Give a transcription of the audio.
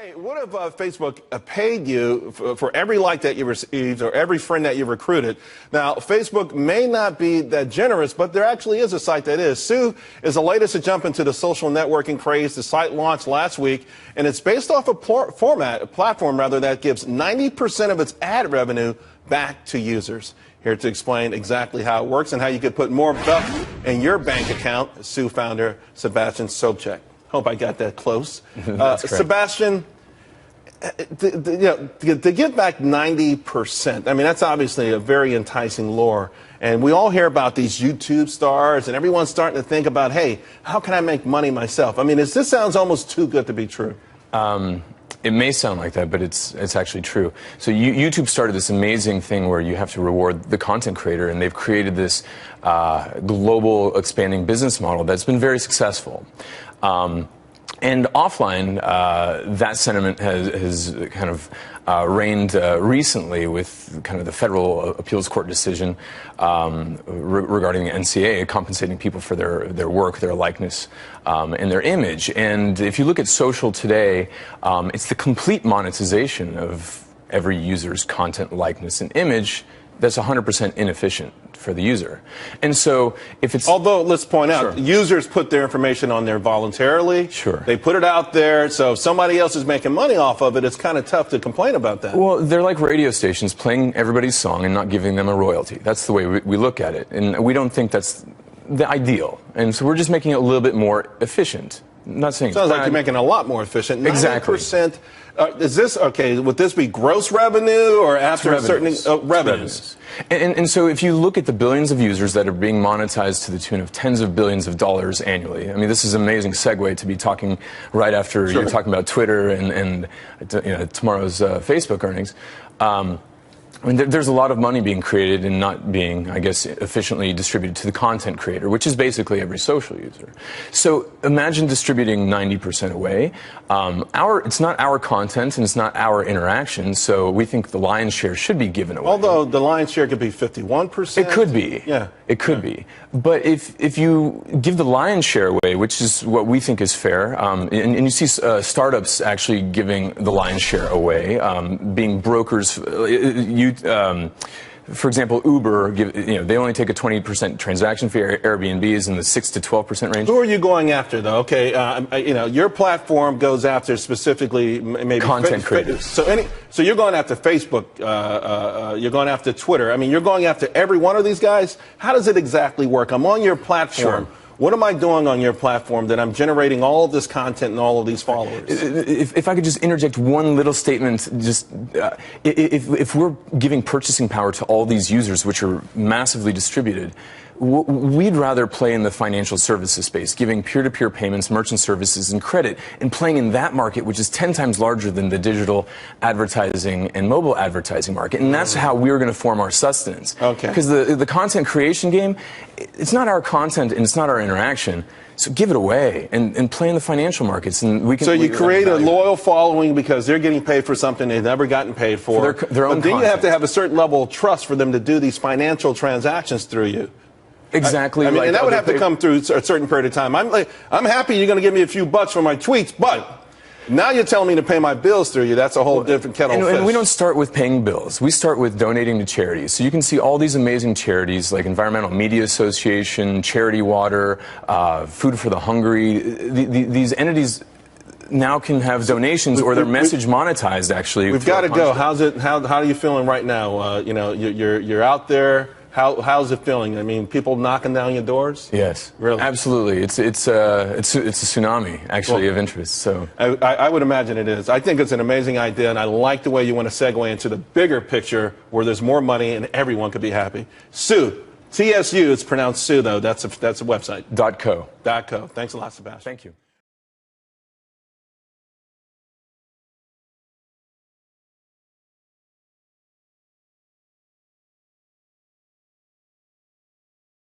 Hey, what if Facebook paid you for every like that you received or every friend that you recruited? Now, Facebook may not be that generous, but there actually is a site that is. Sue is the latest to jump into the social networking craze. The site launched last week, and it's based off a platform that gives 90% of its ad revenue back to users. Here to explain exactly how it works and how you could put more buck in your bank account, Sue founder Sebastian Sobczak. Hope I got that close. Sebastian, to give back 90%, I mean, that's obviously a very enticing lure. And we all hear about these YouTube stars, and everyone's starting to think about, hey, how can I make money myself? I mean, this sounds almost too good to be true. It may sound like that, but it's actually true. So YouTube started this amazing thing where you have to reward the content creator, and they've created this global expanding business model that's been very successful. And offline, that sentiment has kind of reigned recently with kind of the federal appeals court decision regarding the NCA compensating people for their work, their likeness, and their image. And if you look at social today, it's the complete monetization of every user's content, likeness, and image that's 100% inefficient for the user. And so if it's... Although, let's point out, users put their information on there voluntarily. Sure. They put it out there, so if somebody else is making money off of it, it's kind of tough to complain about that. Well, they're like radio stations playing everybody's song and not giving them a royalty. That's the way we look at it. And we don't think that's the ideal. And so we're just making it a little bit more efficient. I'm not saying sounds like you're making it a lot more efficient. 90%, exactly. Is this, okay, would this be gross revenue or after a certain revenues? And so if you look at the billions of users that are being monetized to the tune of tens of billions of dollars annually, I mean, this is an amazing segue to be talking right after you're talking about Twitter and tomorrow's Facebook earnings. I mean, there's a lot of money being created and not being, I guess, efficiently distributed to the content creator, which is basically every social user. So imagine distributing 90% away. It's not our content and it's not our interaction, so we think the lion's share should be given away. Although the lion's share could be 51%. It could be. Yeah. It could be. But if you give the lion's share away, which is what we think is fair, and you see startups actually giving the lion's share away, being brokers, for example, Uber, they only take a 20% transaction fee. Airbnb is in the 6 to 12% range. Who are you going after, though? Okay, your platform goes after specifically maybe content creators. So you're going after Facebook. You're going after Twitter. I mean, you're going after every one of these guys. How does it exactly work? I'm on your platform. Sure. What am I doing on your platform that I'm generating all of this content and all of these followers? If I could just interject one little statement, just if we're giving purchasing power to all these users, which are massively distributed, we'd rather play in the financial services space, giving peer-to-peer payments, merchant services, and credit, and playing in that market, which is 10 times larger than the digital advertising and mobile advertising market. And that's how we're going to form our sustenance. Okay. Because the content creation game, it's not our content and it's not our interaction. So give it away and play in the financial markets. And we can. So you create a loyal following because they're getting paid for something they've never gotten paid for. Their own but then content. You have to have a certain level of trust for them to do these financial transactions through you. Exactly. I mean, and that would have to come through a certain period of time. I'm happy you're going to give me a few bucks for my tweets, but now you're telling me to pay my bills through you. That's a whole different kettle of fish. And we don't start with paying bills. We start with donating to charities. So you can see all these amazing charities like Environmental Media Association, Charity Water, Food for the Hungry. These entities now can have donations or their message monetized, actually. We've got to go. How are you feeling right now? You're out there. How's it feeling? I mean, people knocking down your doors? Yes, really, absolutely. It's a tsunami actually of interest. So I would imagine it is. I think it's an amazing idea, and I like the way you want to segue into the bigger picture where there's more money and everyone could be happy. Sue, TSU. It's pronounced Sue though. That's a website. .co. .co. Thanks a lot, Sebastian. Thank you.